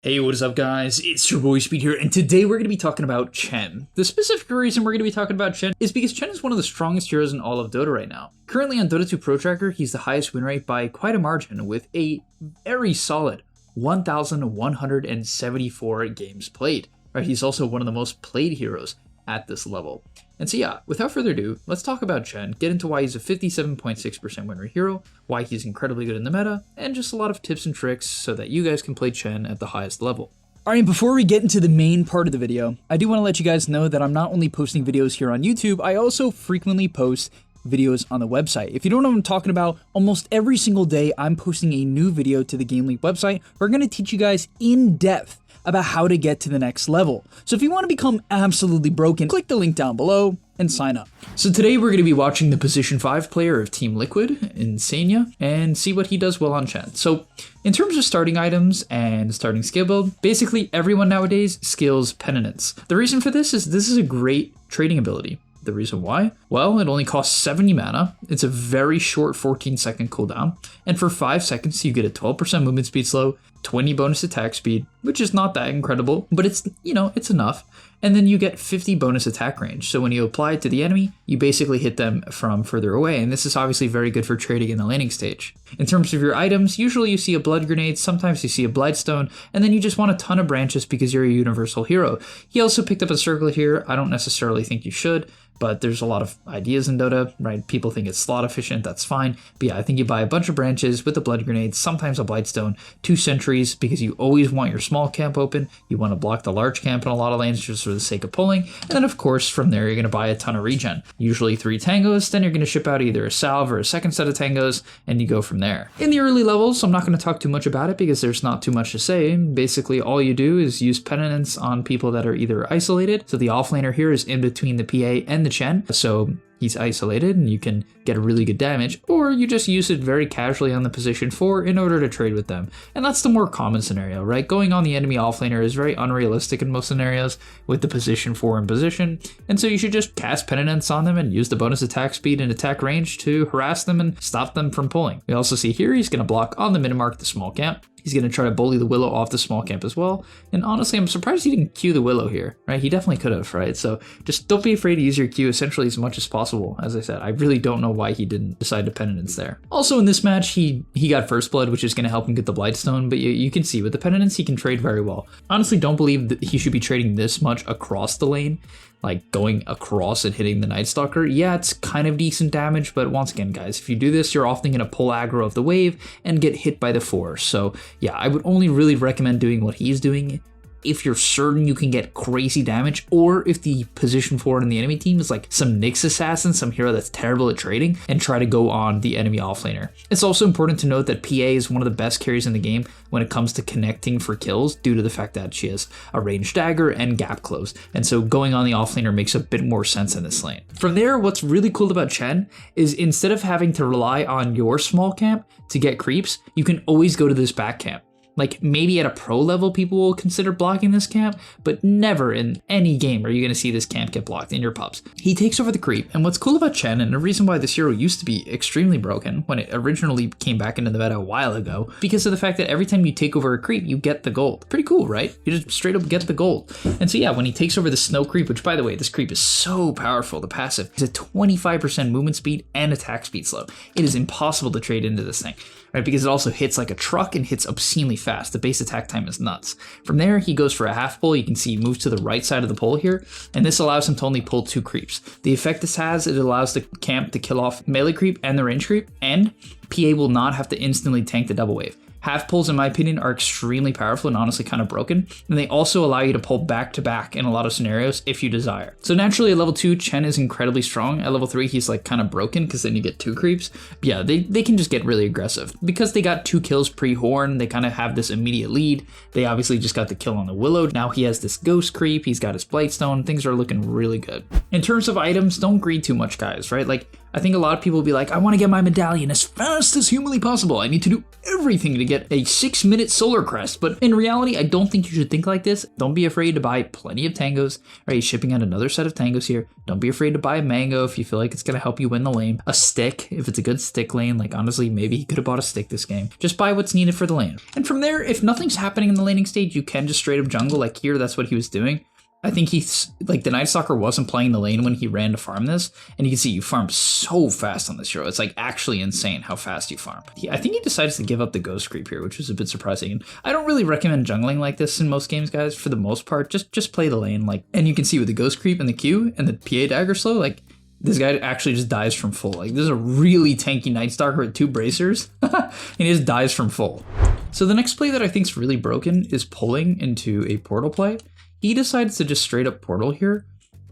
Hey, what is up guys? It's your boy Speed here, and today we're going to be talking about Chen. The specific reason we're going to be talking about Chen is because Chen is one of the strongest heroes in all of Dota right now. Currently on Dota 2 Pro Tracker, he's the highest win rate by quite a margin with a very solid 1,174 games played. Right, he's also one of the most played heroes at this level. And so yeah, without further ado, let's talk about Chen, get into why he's a 57.6% win rate hero, why he's incredibly good in the meta, and just a lot of tips and tricks so that you guys can play Chen at the highest level. Alright, before we get into the main part of the video, I do want to let you guys know that I'm not only posting videos here on YouTube, I also frequently post videos on the website. If you don't know what I'm talking about, almost every single day I'm posting a new video to the Game League website. We're going to teach you guys in depth about how to get to the next level. So if you want to become absolutely broken, click the link down below and sign up. So today we're going to be watching the position 5 player of Team Liquid, Insania, and see what he does well on Chen. So in terms of starting items and starting skill build, basically everyone nowadays skills Penitence. The reason for this is a great trading ability. The reason why? Well, it only costs 70 mana, it's a very short 14-second cooldown, and for 5 seconds you get a 12% movement speed slow, 20 bonus attack speed, which is not that incredible, but it's, it's enough, and then you get 50 bonus attack range. So when you apply it to the enemy, you basically hit them from further away, and this is obviously very good for trading in the laning stage. In terms of your items, usually you see a blood grenade, sometimes you see a blightstone, and then you just want a ton of branches because you're a universal hero. He also picked up a circlet here. I don't necessarily think you should, but there's a lot of ideas in Dota, right? People think it's slot efficient, that's fine. But yeah, I think you buy a bunch of branches with a blood grenade, sometimes a blightstone, 2 sentries, because you always want your small camp open. You want to block the large camp in a lot of lanes just for the sake of pulling. And then of course, from there, you're going to buy a ton of regen. Usually 3 tangos, then you're going to ship out either a salve or a second set of tangos, and you go from there. In the early levels, I'm not going to talk too much about it because there's not too much to say. Basically, all you do is use Penitence on people that are either isolated. So the offlaner here is in between the PA and the Chen, so he's isolated and you can get a really good damage, or you just use it very casually on the position 4 in order to trade with them. And that's the more common scenario, right? Going on the enemy offlaner is very unrealistic in most scenarios with the position 4 in position, and so you should just cast Penitence on them and use the bonus attack speed and attack range to harass them and stop them from pulling. We also see here he's going to block on the minimark the small camp. He's going to try to bully the Willow off the small camp as well. And honestly, I'm surprised he didn't Q the Willow here, right? He definitely could have, right? So just don't be afraid to use your Q essentially as much as possible. As I said, I really don't know why he didn't decide to Penitence there. Also in this match, he got first blood, which is going to help him get the Blightstone, but you can see with the Penitence, he can trade very well. Honestly, don't believe that he should be trading this much across the lane. Like going across and hitting the Night Stalker, yeah, it's kind of decent damage, but once again, guys, if you do this, you're often going to pull aggro of the wave and get hit by the force. So yeah, I would only really recommend doing what he's doing if you're certain you can get crazy damage, or if the position 4 in the enemy team is like some Nyx assassin, some hero that's terrible at trading, and try to go on the enemy offlaner. It's also important to note that PA is one of the best carries in the game when it comes to connecting for kills due to the fact that she has a ranged dagger and gap close, and so going on the offlaner makes a bit more sense in this lane. From there, what's really cool about Chen is instead of having to rely on your small camp to get creeps, you can always go to this back camp. Like maybe at a pro level, people will consider blocking this camp, but never in any game are you going to see this camp get blocked in your pubs. He takes over the creep, and what's cool about Chen, and the reason why this hero used to be extremely broken when it originally came back into the meta a while ago, because of the fact that every time you take over a creep, you get the gold. Pretty cool, right? You just straight up get the gold. And so yeah, when he takes over the snow creep, which by the way, this creep is so powerful, the passive is a 25% movement speed and attack speed slow. It is impossible to trade into this thing, right? Because it also hits like a truck and hits obscenely fast. The base attack time is nuts. From there, he goes for a half pull. You can see he moves to the right side of the pole here, and this allows him to only pull 2 creeps. The effect this has, it allows the camp to kill off melee creep and the range creep, and PA will not have to instantly tank the double wave. Half pulls, in my opinion, are extremely powerful and honestly kind of broken, and they also allow you to pull back to back in a lot of scenarios if you desire. So naturally at level 2, Chen is incredibly strong. At level 3, he's like kind of broken because then you get 2 creeps. But yeah, they can just get really aggressive. Because they got 2 kills pre-horn, they kind of have this immediate lead. They obviously just got the kill on the Willow. Now he has this ghost creep, he's got his Blightstone, things are looking really good. In terms of items, don't greed too much, guys, right? Like, I think a lot of people will be like, I want to get my medallion as fast as humanly possible. I need to do everything to get a 6-minute solar crest. But in reality, I don't think you should think like this. Don't be afraid to buy plenty of tangos. Right, he's shipping out another set of tangos here. Don't be afraid to buy a mango if you feel like it's going to help you win the lane. A stick, if it's a good stick lane. Like, honestly, maybe he could have bought a stick this game. Just buy what's needed for the lane. And from there, if nothing's happening in the laning stage, you can just straight up jungle. Like here, that's what he was doing. I think he's like the Night Stalker wasn't playing the lane when he ran to farm this, and you can see you farm so fast on this hero. It's like actually insane how fast you farm. I think he decides to give up the ghost creep here, which was a bit surprising. And I don't really recommend jungling like this in most games, guys. For the most part, just play the lane. Like, and you can see with the ghost creep and the Q and the PA dagger slow, like this guy actually just dies from full. Like this is a really tanky Night Stalker with 2 bracers, and he just dies from full. So the next play that I think is really broken is pulling into a portal play. He decides to just straight up portal here,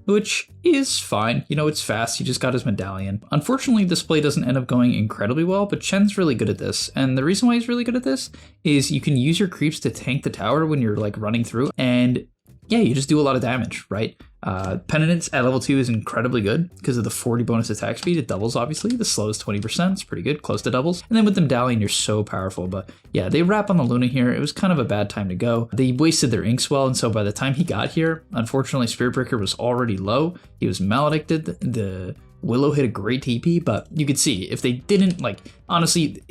which is fine. You know, it's fast. He just got his medallion. Unfortunately, this play doesn't end up going incredibly well, but Chen's really good at this. And the reason why he's really good at this is you can use your creeps to tank the tower when you're like running through. And yeah, you just do a lot of damage, right? Penitence at level 2 is incredibly good because of the 40 bonus attack speed. It doubles, obviously. The slow is 20%. It's pretty good, close to doubles. And then with the medallion, you're so powerful. But yeah, they wrap on the Luna here. It was kind of a bad time to go. They wasted their Inkswell, and so by the time he got here, unfortunately, Spirit Breaker was already low. He was maledicted. The Willow hit a great TP, but you could see if they didn't, like, honestly,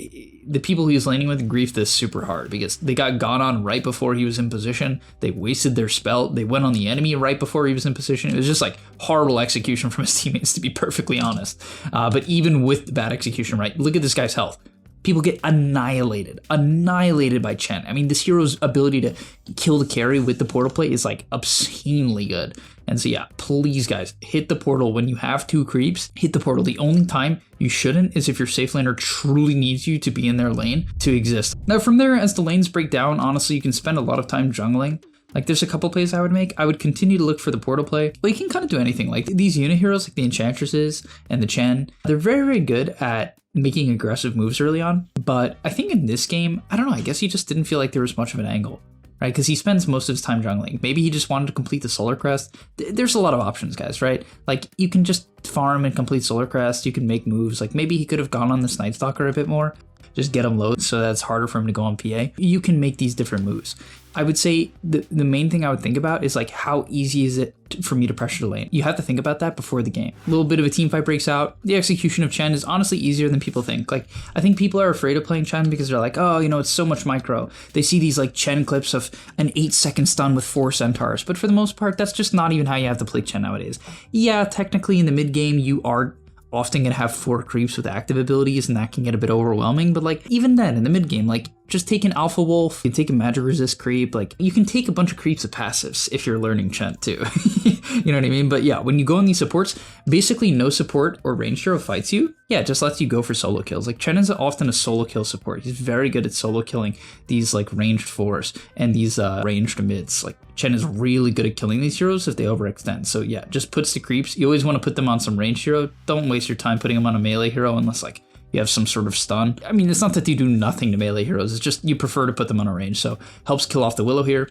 the people he was laning with griefed this super hard because they got gone on right before he was in position. They wasted their spell. They went on the enemy right before he was in position. It was just like horrible execution from his teammates, to be perfectly honest. But even with the bad execution, right, look at this guy's health. People get annihilated by Chen. I mean, this hero's ability to kill the carry with the portal play is like obscenely good. And so yeah, please guys, hit the portal when you have 2 creeps, hit the portal. The only time you shouldn't is if your safe laner truly needs you to be in their lane to exist. Now from there, as the lanes break down, honestly, you can spend a lot of time jungling. Like there's a couple plays I would make. I would continue to look for the portal play. Well, you can kind of do anything. Like these unit heroes, like the Enchantresses and the Chen, they're very, very good at making aggressive moves early on. But I think in this game, I don't know, I guess he just didn't feel like there was much of an angle, right? Because he spends most of his time jungling. Maybe he just wanted to complete the Solar Crest. There's a lot of options, guys, right? Like you can just farm and complete Solar Crest. You can make moves. Like maybe he could have gone on this Night Stalker a bit more. Just get him low so that's harder for him to go on PA. You can make these different moves. I would say the main thing I would think about is like how easy is it for me to pressure the lane? You have to think about that before the game. A little bit of a team fight breaks out. The execution of Chen is honestly easier than people think. Like I think people are afraid of playing Chen because they're like, oh, you know, it's so much micro. They see these like Chen clips of an 8-second stun with 4 centaurs. But for the most part, that's just not even how you have to play Chen nowadays. Yeah, technically in the mid game, you are often gonna have 4 creeps with active abilities, and that can get a bit overwhelming. But like even then in the mid game, like just take an Alpha Wolf, you can take a magic resist creep, like you can take a bunch of creeps with passives if you're learning Chen too. You know what I mean? But yeah, when you go in these supports, basically no support or range hero fights you. Yeah, it just lets you go for solo kills. Like Chen is often a solo kill support. He's very good at solo killing these like ranged 4s and these ranged mids. Like Chen is really good at killing these heroes if they overextend. So yeah, just puts the creeps. You always want to put them on some ranged hero. Don't waste your time putting them on a melee hero unless like you have some sort of stun. I mean, it's not that you do nothing to melee heroes. It's just you prefer to put them on a range. So helps kill off the Willow here,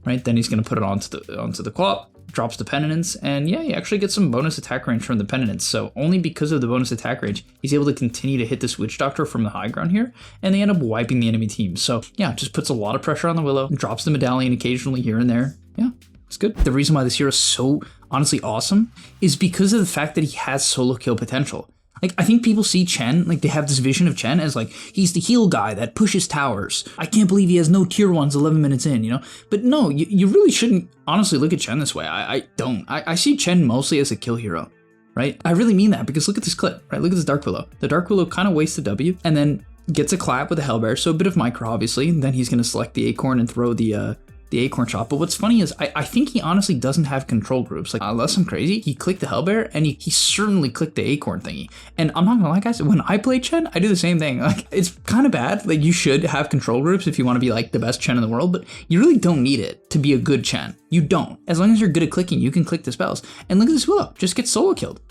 right? Then he's going to put it onto the Quap, drops the Penitence, and yeah, he actually gets some bonus attack range from the Penitence. So only because of the bonus attack range, he's able to continue to hit this Witch Doctor from the high ground here, and they end up wiping the enemy team. So yeah, just puts a lot of pressure on the Willow, drops the Medallion occasionally here and there. Yeah, it's good. The reason why this hero is so honestly awesome is because of the fact that he has solo kill potential. Like, I think people see Chen, like, they have this vision of Chen as, like, he's the heal guy that pushes towers. I can't believe he has no tier 1s 11 minutes in, you know? But no, you really shouldn't honestly look at Chen this way. I don't. I see Chen mostly as a kill hero, right? I really mean that because look at this clip, right? Look at this Dark Willow. The Dark Willow kind of wastes the W and then gets a clap with a Hellbear, so a bit of micro, obviously. And then he's going to select the Acorn and throw the Acorn shot. But what's funny is I think he honestly doesn't have control groups. Like unless I'm crazy, he clicked the Hellbear and he certainly clicked the Acorn thingy. And I'm not gonna lie, guys, when I play Chen, I do the same thing. Like it's kind of bad. Like you should have control groups if you want to be like the best Chen in the world, but you really don't need it to be a good Chen. You don't. As long as you're good at clicking, you can click the spells. And look at this Willow, just get solo killed.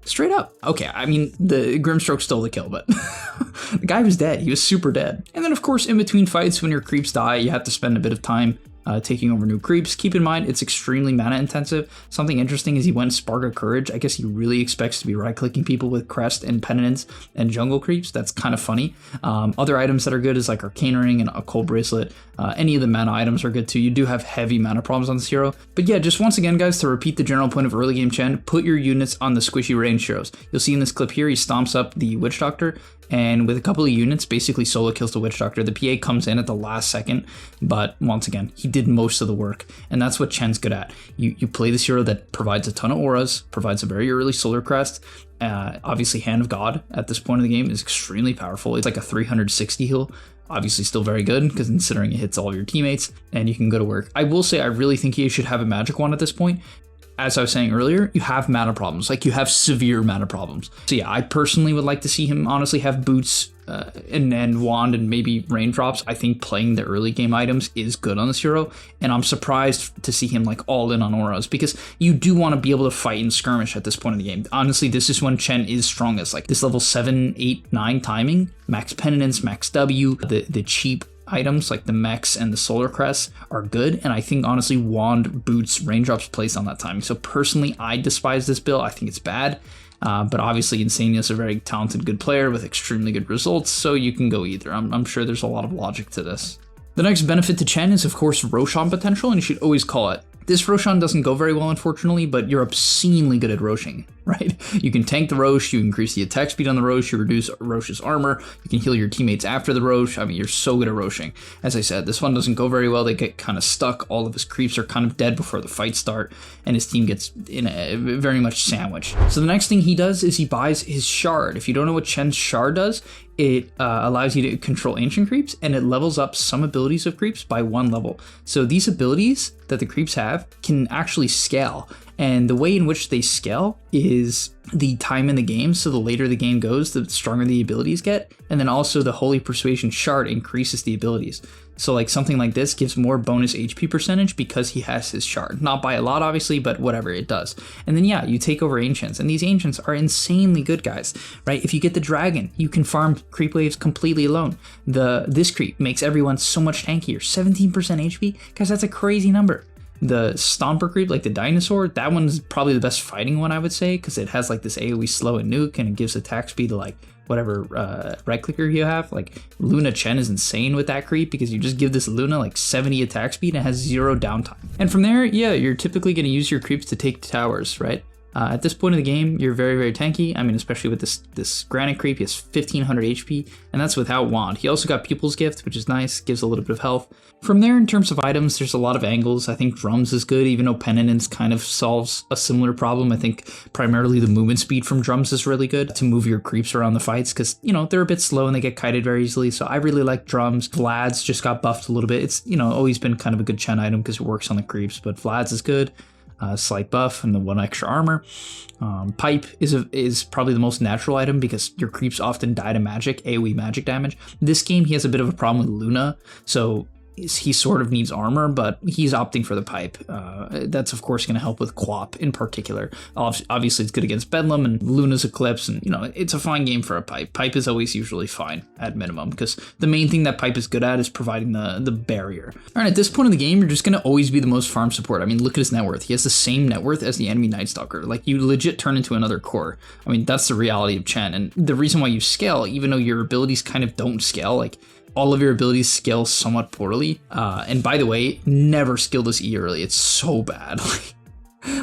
Straight up. Okay, I mean, the Grimstroke stole the kill, but the guy was dead. He was super dead. And then, of course, in between fights, when your creeps die, you have to spend a bit of time taking over new creeps. Keep in mind, it's extremely mana intensive. Something interesting is he went Spark of Courage. I guess he really expects to be right-clicking people with Crest and Penitence and Jungle creeps. That's kind of funny. Other items that are good is like Arcane Ring and a Cold Bracelet. Any of the mana items are good too. You do have heavy mana problems on this hero. But yeah, just once again, guys, to repeat the general point of early game Chen, put your units on the squishy range heroes. You'll see in this clip here, he stomps up the Witch Doctor, and with a couple of units, basically solo kills the Witch Doctor. The PA comes in at the last second, but once again, he did most of the work, and that's what Chen's good at. You play this hero that provides a ton of auras, provides a very early Solar Crest. Obviously, Hand of God at this point of the game is extremely powerful. It's like a 360 heal. Obviously still very good, because considering it hits all of your teammates, and you can go to work. I will say I really think you should have a magic wand at this point. As I was saying earlier, you have mana problems. Like, you have severe mana problems. So yeah, I personally would like to see him honestly have boots and wand and maybe raindrops. I think playing the early game items is good on this hero, and I'm surprised to see him like all in on auras, because you do want to be able to fight and skirmish at this point in the game. Honestly, this is when Chen is strongest. Like this level 7, 8, 9 timing, max penitence, max W, the cheap items like the mechs and the solar crests are good, and I think honestly wand, boots, raindrops plays on that timing. So personally, I despise this build. I think it's bad. But obviously Insania is a very talented, good player with extremely good results, so you can go either. I'm sure there's a lot of logic to this. The next benefit to Chen is, of course, Roshan potential, and you should always call it. This Roshan doesn't go very well, unfortunately, but you're obscenely good at Roshing, right? You can tank the Rosh, you increase the attack speed on the Rosh, you reduce Rosh's armor, you can heal your teammates after the Rosh. I mean, you're so good at Roshing. As I said, this one doesn't go very well. They get kind of stuck. All of his creeps are kind of dead before the fights start, and his team gets very much sandwiched. So the next thing he does is he buys his Shard. If you don't know what Chen's Shard does, it allows you to control ancient creeps, and it levels up some abilities of creeps by 1 level. So these abilities that the creeps have can actually scale, and the way in which they scale is the time in the game. So the later the game goes, the stronger the abilities get, and then also the Holy Persuasion Shard increases the abilities. So like something like this gives more bonus HP percentage because he has his Shard. Not by a lot, obviously, but whatever, it does. And then yeah, you take over Ancients, and these Ancients are insanely good, guys, right? If you get the Dragon, you can farm creep waves completely alone. This creep makes everyone so much tankier. 17% HP? Guys, that's a crazy number. The Stomper creep, like the dinosaur, that one's probably the best fighting one, I would say, because it has like this AoE slow and nuke, and it gives attack speed to like whatever right clicker you have. Like Luna Chen is insane with that creep, because you just give this Luna like 70 attack speed and it has 0 downtime. And from there, yeah, you're typically going to use your creeps to take towers, right? At this point of the game, you're very, very tanky. I mean, especially with this Granite creep, he has 1500 HP, and that's without Wand. He also got Pupil's Gift, which is nice, gives a little bit of health. From there, in terms of items, there's a lot of angles. I think Drums is good, even though Penitence kind of solves a similar problem. I think primarily the movement speed from Drums is really good to move your creeps around the fights, because, you know, they're a bit slow and they get kited very easily. So I really like Drums. Vlad's just got buffed a little bit. It's, you know, always been kind of a good Chen item because it works on the creeps, but Vlad's is good. Slight buff and the 1 extra armor. Pipe is probably the most natural item because your creeps often die to magic, AoE magic damage. This game, he has a bit of a problem with Luna, so he sort of needs armor, but he's opting for the pipe. That's of course going to help with Quap in particular. Obviously it's good against Bedlam and Luna's Eclipse, and you know, it's a fine game for a pipe. Pipe is always usually fine at minimum, because the main thing that pipe is good at is providing the barrier. All right, at this point in the game, you're just going to always be the most farm support. I mean, look at his net worth. He has the same net worth as the enemy Night Stalker. Like, you legit turn into another core. I mean, that's the reality of Chen, and the reason why you scale, even though your abilities kind of don't scale, like all of your abilities scale somewhat poorly. And by the way, never skill this E early. It's so bad.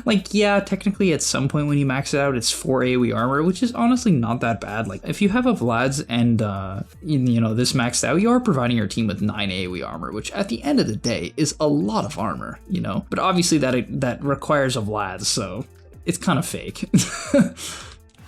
Like, yeah, technically at some point when you max it out, it's 4 AoE armor, which is honestly not that bad. Like, if you have a Vlad's and, you know, this maxed out, you are providing your team with 9 AoE armor, which at the end of the day is a lot of armor, you know? But obviously that requires a Vlad's, so it's kind of fake.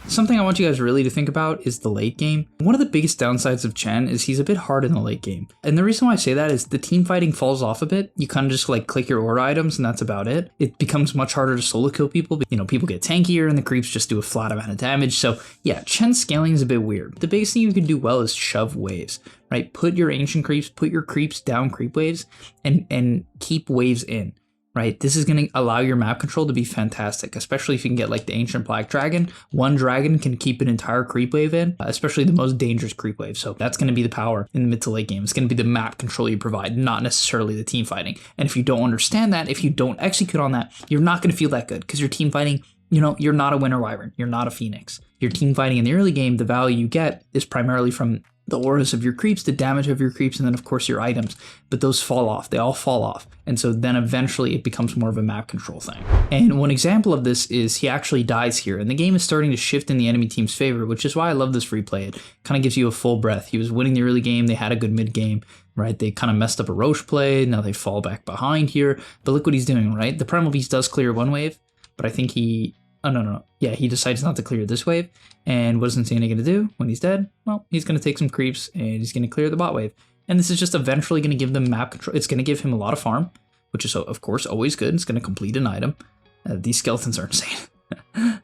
Something I want you guys really to think about is the late game. One of the biggest downsides of Chen is he's a bit hard in the late game. And the reason why I say that is the team fighting falls off a bit. You kind of just like click your aura items and that's about it. It becomes much harder to solo kill people. You know, people get tankier and the creeps just do a flat amount of damage. So yeah, Chen's scaling is a bit weird. The biggest thing you can do well is shove waves, right? Put your ancient creeps, put your creeps down creep waves and keep waves in. right? This is going to allow your map control to be fantastic, especially if you can get like the Ancient Black Dragon. One dragon can keep an entire creep wave in, especially the most dangerous creep wave. So that's going to be the power in the mid to late game. It's going to be the map control you provide, not necessarily the team fighting. And if you don't understand that, if you don't execute on that, you're not going to feel that good because your team fighting, you know, you're not a Winter Wyvern, you're not a Phoenix. Your team fighting in the early game, the value you get is primarily from the auras of your creeps, the damage of your creeps, and then of course your items. But those fall off, they all fall off. And so then eventually it becomes more of a map control thing. And one example of this is he actually dies here, and the game is starting to shift in the enemy team's favor, which is why I love this replay. It kind of gives you a full breath. He was winning the early game, they had a good mid game, right? They kind of messed up a Roche play, now they fall back behind here. But look what he's doing, right? The Primal Beast does clear one wave, but I think he... Oh, no. Yeah, he decides not to clear this wave. And what is Insane going to do when he's dead? Well, he's going to take some creeps and he's going to clear the bot wave. And this is just eventually going to give them map control. It's going to give him a lot of farm, which is, of course, always good. It's going to complete an item. These skeletons are insane.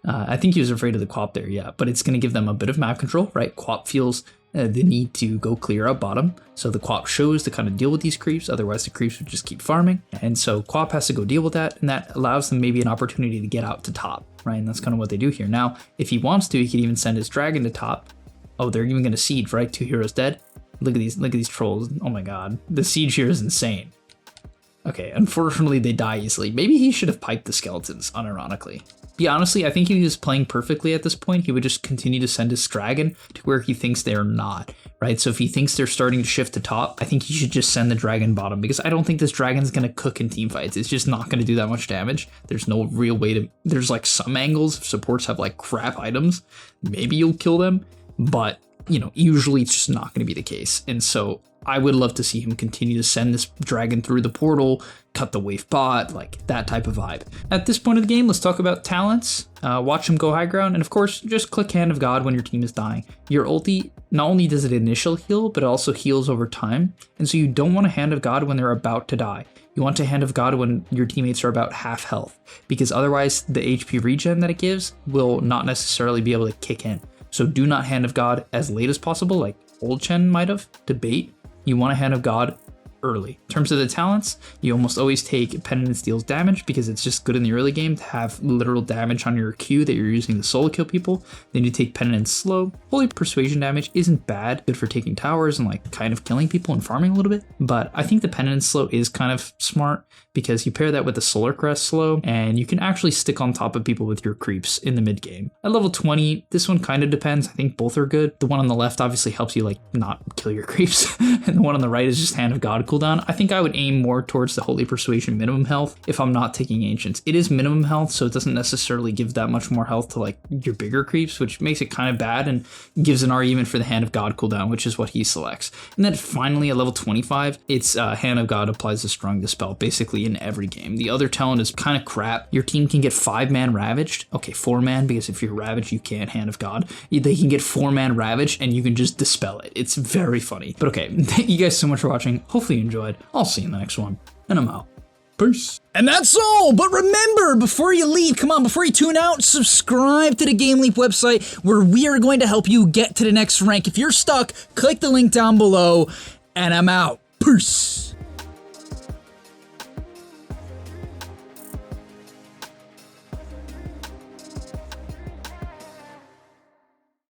I think he was afraid of the Quap there, yeah. But it's going to give them a bit of map control, right? Quap feels the need to go clear up bottom. So the Quap shows to kind of deal with these creeps. Otherwise, the creeps would just keep farming. And so Quap has to go deal with that. And that allows them maybe an opportunity to get out to top, right? And that's kind of what they do here. Now, if he wants to, he could even send his dragon to top. Oh, they're even going to siege, right? 2 heroes dead. Look at these trolls. Oh my god. The siege here is insane. Okay, unfortunately, they die easily. Maybe he should have piped the skeletons, unironically. Yeah, honestly, I think if he was playing perfectly at this point, he would just continue to send his dragon to where he thinks they're not, right? So if he thinks they're starting to shift to top, I think he should just send the dragon bottom, because I don't think this dragon's going to cook in team fights. It's just not going to do that much damage. There's no real way to... There's like some angles, if supports have like crap items, maybe you'll kill them, but, you know, usually it's just not going to be the case. And so I would love to see him continue to send this dragon through the portal, cut the wave bot, like that type of vibe. At this point of the game, let's talk about talents. Watch him go high ground, and of course, just click Hand of God when your team is dying. Your ulti, not only does it initial heal, but it also heals over time, and so you don't want a Hand of God when they're about to die. You want a Hand of God when your teammates are about half health, because otherwise the HP regen that it gives will not necessarily be able to kick in. So do not Hand of God as late as possible, like old Chen might have, to bait. You want a Hand of God early. In terms of the talents, you almost always take Penitence deals damage because it's just good in the early game to have literal damage on your Q that you're using to solo kill people. Then you take Penitence slow. Holy Persuasion damage isn't bad, good for taking towers and like kind of killing people and farming a little bit, but I think the Penitence slow is kind of smart because you pair that with the Solar Crest slow and you can actually stick on top of people with your creeps in the mid game. At level 20, this one kind of depends. I think both are good. The one on the left obviously helps you like not kill your creeps and the one on the right is just Hand of God cooldown. I think I would aim more towards the Holy Persuasion minimum health if I'm not taking Ancients. It is minimum health, so it doesn't necessarily give that much more health to like your bigger creeps, which makes it kind of bad and gives an argument for the Hand of God cooldown, which is what he selects. And then finally at level 25, it's Hand of God applies a Strong Dispel basically in every game. The other talent is kind of crap. Your team can get 5-man Ravaged. Okay, 4-man, because if you're Ravaged, you can't Hand of God. They can get 4-man Ravaged and you can just dispel it. It's very funny. But okay, thank you guys so much for watching. Hopefully you enjoyed. I'll see you in the next one, and I'm out. Peace. And that's all, but remember, before you leave, come on, before you tune out, subscribe to the Game Leap website where we are going to help you get to the next rank. If you're stuck, click the link down below, and I'm out. Peace.